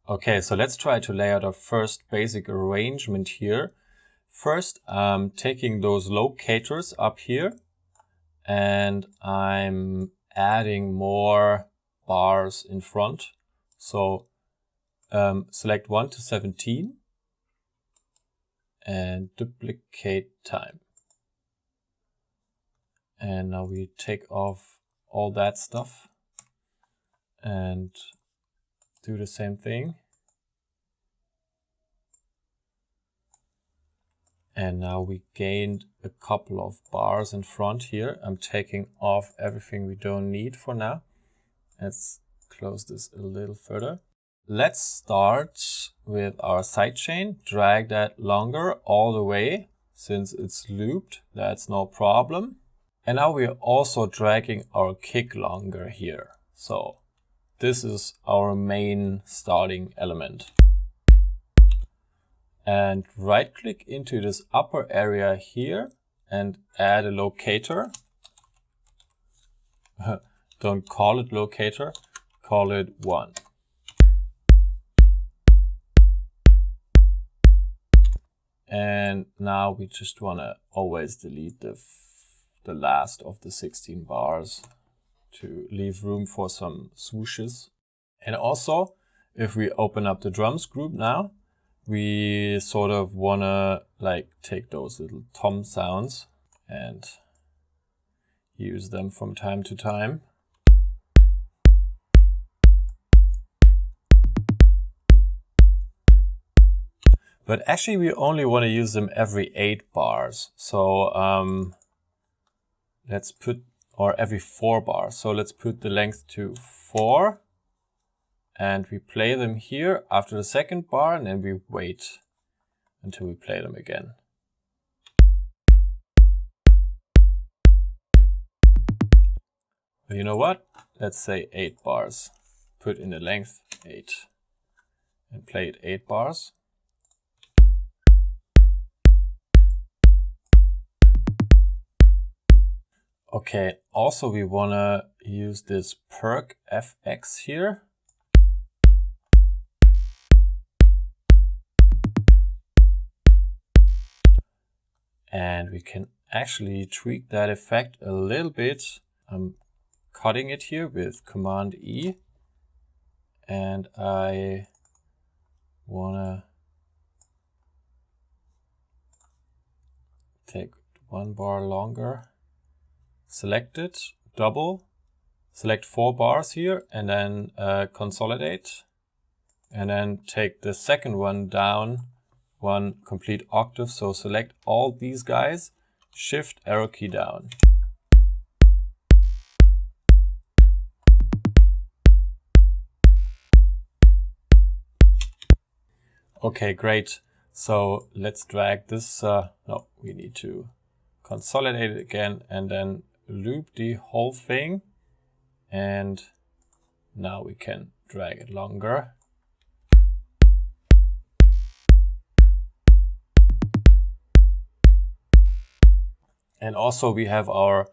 Okay, so let's try to lay out our first basic arrangement here. First, I'm taking those locators up here and I'm adding more bars in front. So select 1 to 17 and duplicate time. And now we take off all that stuff and do the same thing. And now we gained a couple of bars in front here. I'm taking off everything we don't need for now. Let's close this a little further. Let's start with our sidechain. Drag that longer all the way. Since it's looped, that's no problem. And now we're also dragging our kick longer here. So this is our main starting element. And right click into this upper area here and add a locator. Don't call it locator, call it 1. And now we just want to always delete the last of the 16 bars to leave room for some swooshes. And also, if we open up the drums group now, we sort of want to like take those little tom sounds and use them from time to time. But actually we only want to use them every 8 bars. So let's put, or every 4 bars. So let's put the length to 4. And we play them here after the second bar, and then we wait until we play them again. But you know what? Let's say 8 bars. Put in the length 8 and play it 8 bars. Okay, also we want to use this perk FX here. And we can actually tweak that effect a little bit. I'm cutting it here with Command E. And I want to take 1 bar longer. Select it, double, select 4 bars here, and then consolidate. And then take the second one down 1 complete octave. So select all these guys, shift arrow key down. Okay, great. So let's drag this. No, we need to consolidate it again and then loop the whole thing. And now we can drag it longer. And also we have our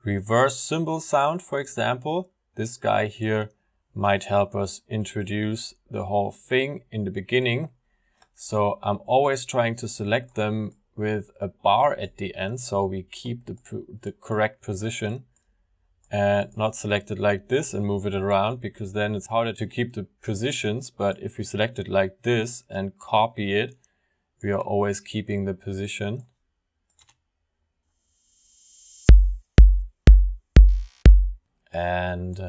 reverse cymbal sound, for example. This guy here might help us introduce the whole thing in the beginning. So I'm always trying to select them with a bar at the end, so we keep the correct position and not select it like this and move it around, because then it's harder to keep the positions. But if we select it like this and copy it, we are always keeping the position. And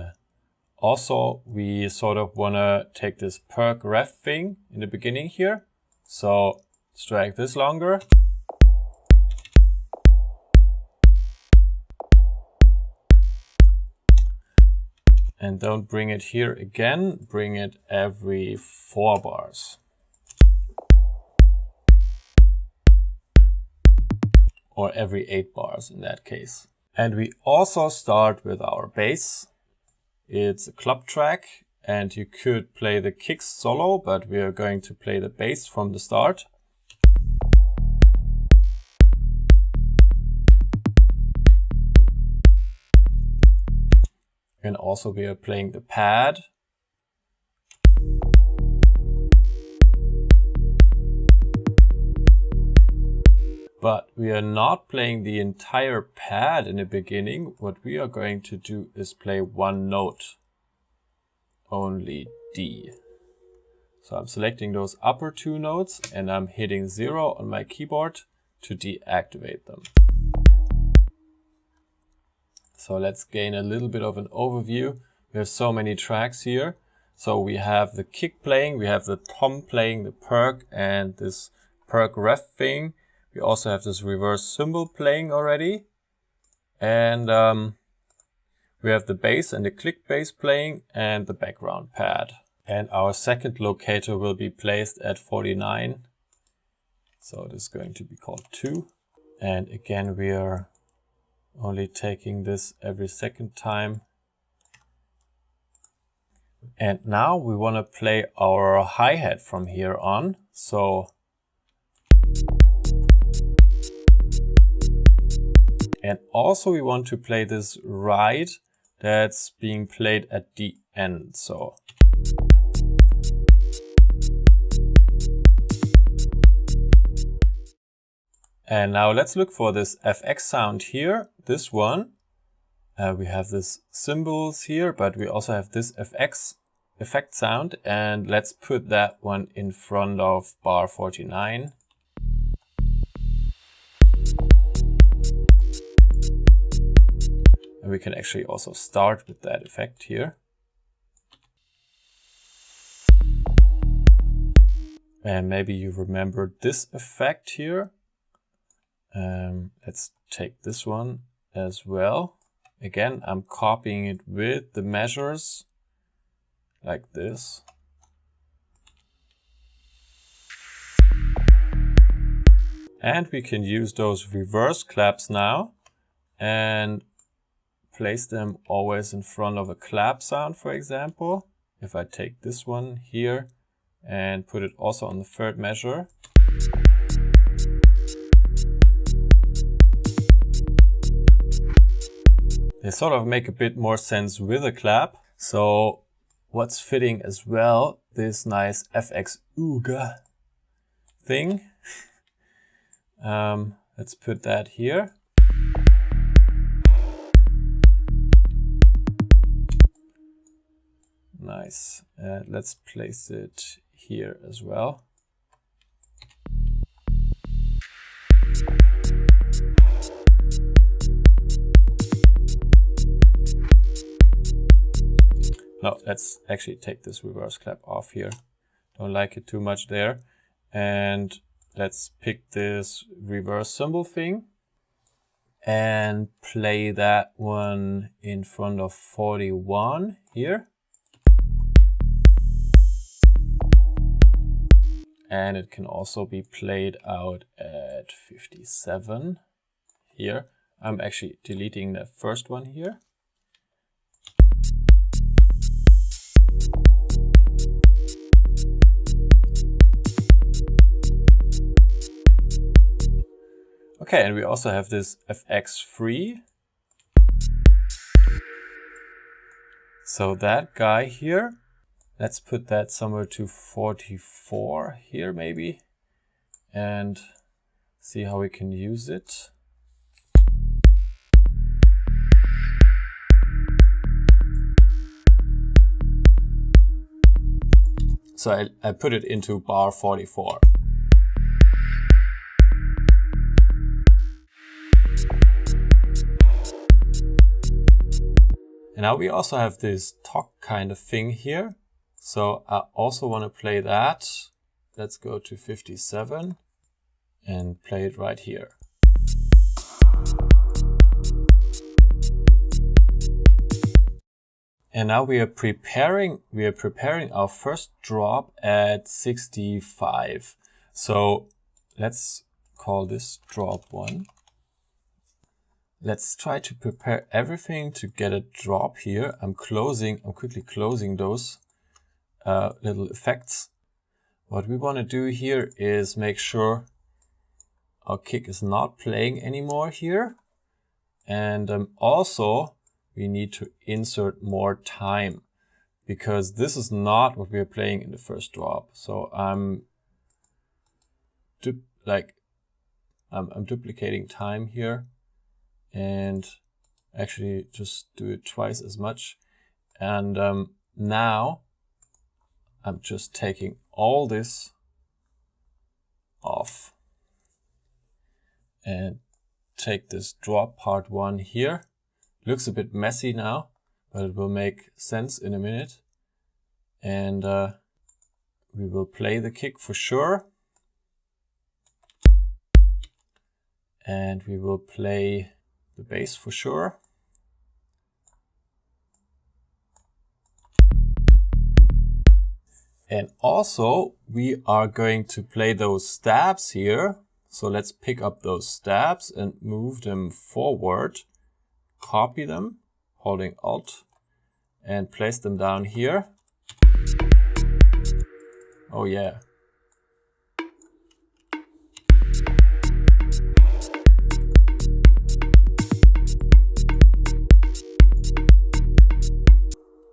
also we sort of want to take this perk ref thing in the beginning here. So let's drag this longer. And don't bring it here again, bring it every 4 bars. Or every 8 bars in that case. And we also start with our bass. It's a club track and you could play the kicks solo, but we are going to play the bass from the start. And also we are playing the pad. but we are not playing the entire pad in the beginning. What we are going to do is play one note, only D. So I'm selecting those upper two notes and I'm hitting 0 on my keyboard to deactivate them. So let's gain a little bit of an overview. We have so many tracks here. So we have the kick playing, we have the tom playing the perk and this perk ref thing. We also have this reverse cymbal playing already. And we have the bass and the click bass playing and the background pad. And our second locator will be placed at 49. So it is going to be called 2. And again, we are only taking this every second time. And now we want to play our hi-hat from here on. So and also we want to play this ride that's being played at the end. So and now let's look for this FX sound here. This one. We have this cymbals here, but we also have this FX effect sound, and let's put that one in front of bar 49. And we can actually also start with that effect here. And maybe you remember this effect here. Let's take this one as well. Again, I'm copying it with the measures like this. And we can use those reverse claps now and place them always in front of a clap sound, for example. If I take this one here and put it also on the third measure. They sort of make a bit more sense with a clap. So what's fitting as well, this nice FX Ooga thing. Let's put that here. Nice. Let's place it here as well. No, let's actually take this reverse clap off here. Don't like it too much there. And let's pick this reverse cymbal thing and play that one in front of 41 here. And it can also be played out at 57 here. I'm actually deleting the first one here. Okay, and we also have this FX free. So that guy here, let's put that somewhere to 44 here maybe, and see how we can use it. So I put it into bar 44. And now we also have this talk kind of thing here. So I also want to play that. Let's go to 57 and play it right here. And now we are preparing our first drop at 65. So let's call this drop 1. Let's try to prepare everything to get a drop here. I'm quickly closing those little effects. What we want to do here is make sure our kick is not playing anymore here. And also we need to insert more time because this is not what we are playing in the first drop. So I'm I'm duplicating time here and actually just do it twice as much. And now I'm just taking all this off and take this drop part 1 here. Looks a bit messy now, but it will make sense in a minute. And we will play the kick for sure. And we will play the bass for sure. And also we are going to play those stabs here. So let's pick up those stabs and move them forward. Copy them, holding Alt, and place them down here. Oh yeah.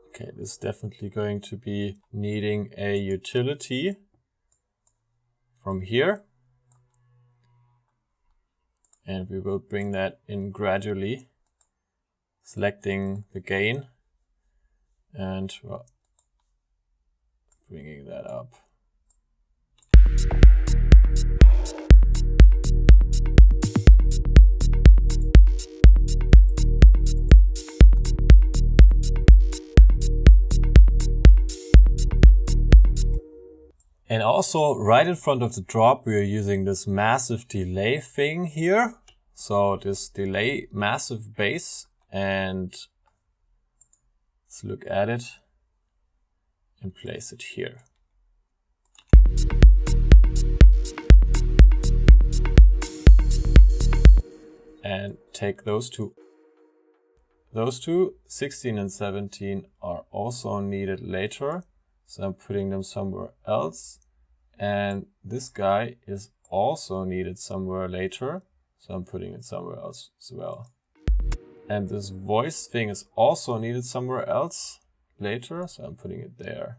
Okay, this is definitely going to be needing a utility from here. And we will bring that in gradually, selecting the gain and well, bringing that up. And also right in front of the drop, we are using this massive delay thing here. So this delay massive bass, and let's look at it and place it here. And take those two. Those two, 16 and 17, are also needed later. So I'm putting them somewhere else. And this guy is also needed somewhere later. So I'm putting it somewhere else as well. And this voice thing is also needed somewhere else later. So I'm putting it there.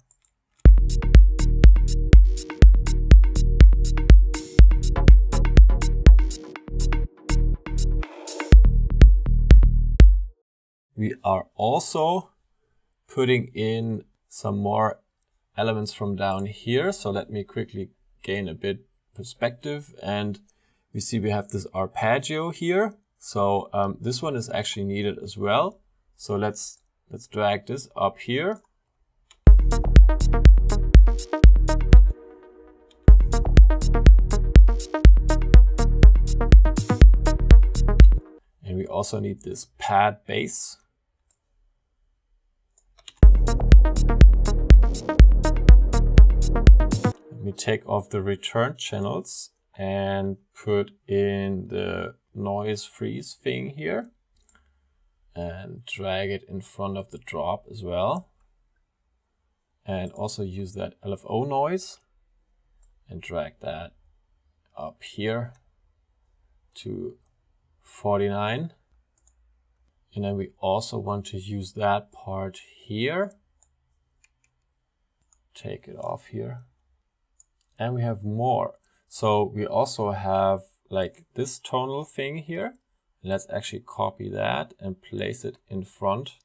We are also putting in some more elements from down here. So let me quickly gain a bit perspective, and we see we have this arpeggio here. So this one is actually needed as well. So let's drag this up here. And we also need this pad bass. Let me take off the return channels and put in the noise freeze thing here and drag it in front of the drop as well. And also use that LFO noise and drag that up here to 49. And then we also want to use that part here. Take it off here. And we have more. So we also have like this tonal thing here. Let's actually copy that and place it in front.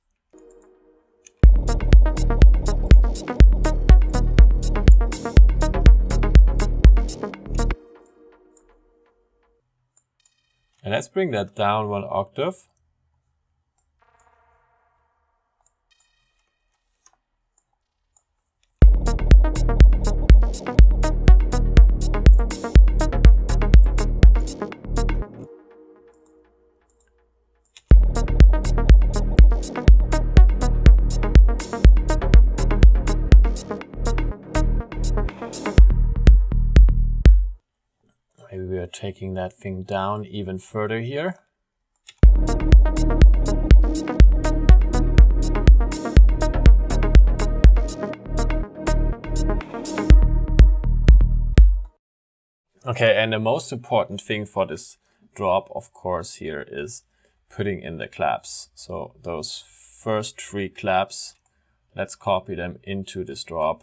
And let's bring that down 1 octave. Maybe we are taking that thing down even further here. Okay, and the most important thing for this drop, of course, here is putting in the claps. So those first 3 claps, let's copy them into this drop.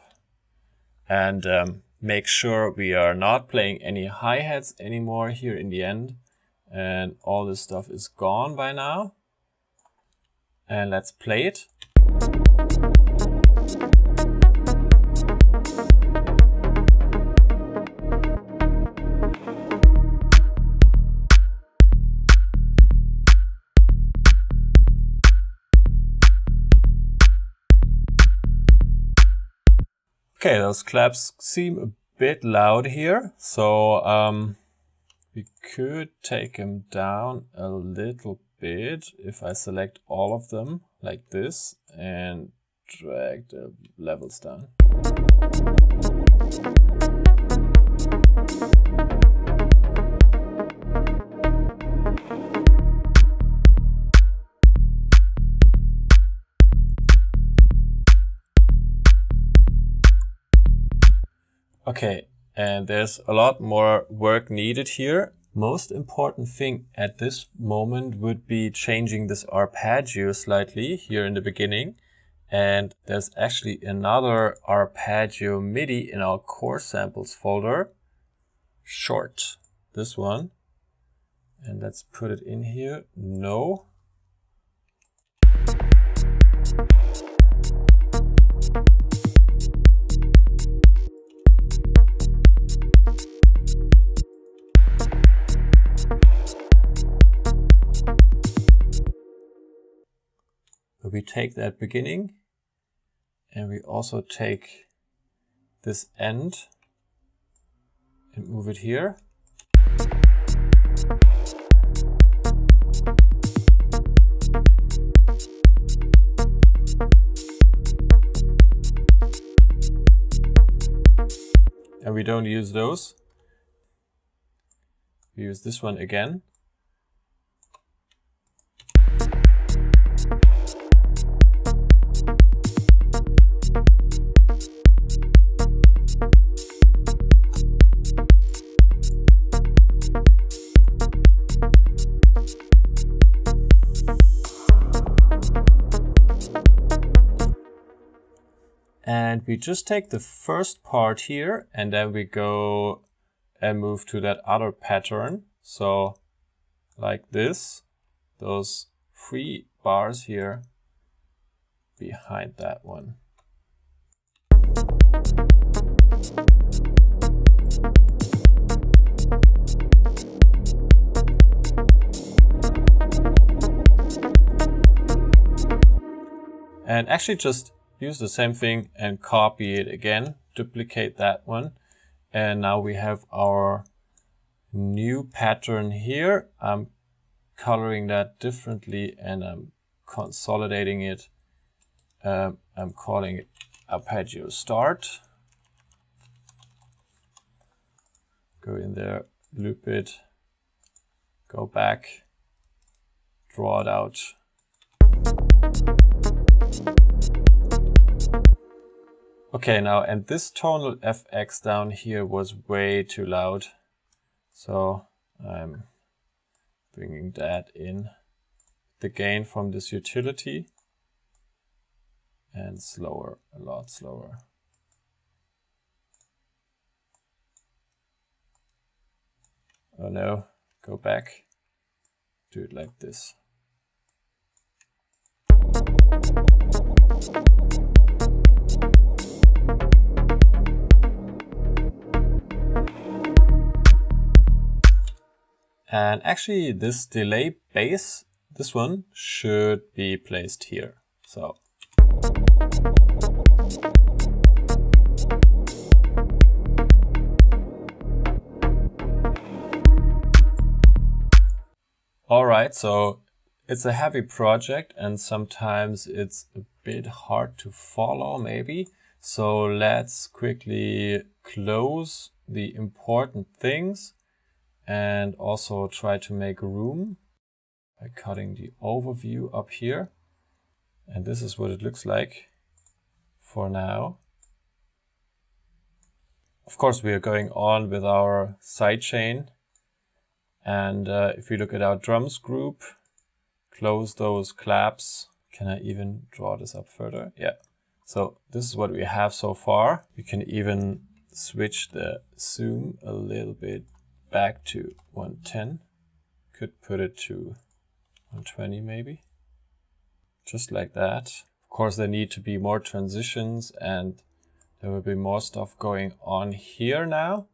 And make sure we are not playing any hi-hats anymore here in the end. And all this stuff is gone by now. And let's play it. Okay, those claps seem a bit loud here, so we could take them down a little bit if I select all of them like this and drag the levels down. Okay, and there's a lot more work needed here. Most important thing at this moment would be changing this arpeggio slightly here in the beginning. And there's actually another arpeggio MIDI in our core samples folder. Short, this one. And let's put it in here. No. We take that beginning and we also take this end and move it here. And we don't use those. We use this one again. And we just take the first part here and then we go and move to that other pattern. So like this, those 3 bars here behind that one. And actually just use the same thing and copy it again, duplicate that one. And now we have our new pattern here. I'm coloring that differently and I'm consolidating it. I'm calling it arpeggio start. Go in there, loop it, go back, draw it out. Okay, now, and this tonal FX down here was way too loud. So I'm bringing that in. The gain from this utility and slower, a lot slower. Oh no, go back, do it like this. And actually this delay bass, this one should be placed here. So all right, so it's a heavy project and sometimes it's a bit hard to follow maybe. So let's quickly close the important things and also try to make room by cutting the overview up here. And this is what it looks like for now. Of course, we are going on with our sidechain. And if we look at our drums group, close those claps. Can I even draw this up further? Yeah. So this is what we have so far. We can even switch the zoom a little bit back to 110. Could put it to 120 maybe. Just like that. Of course, there need to be more transitions and there will be more stuff going on here now.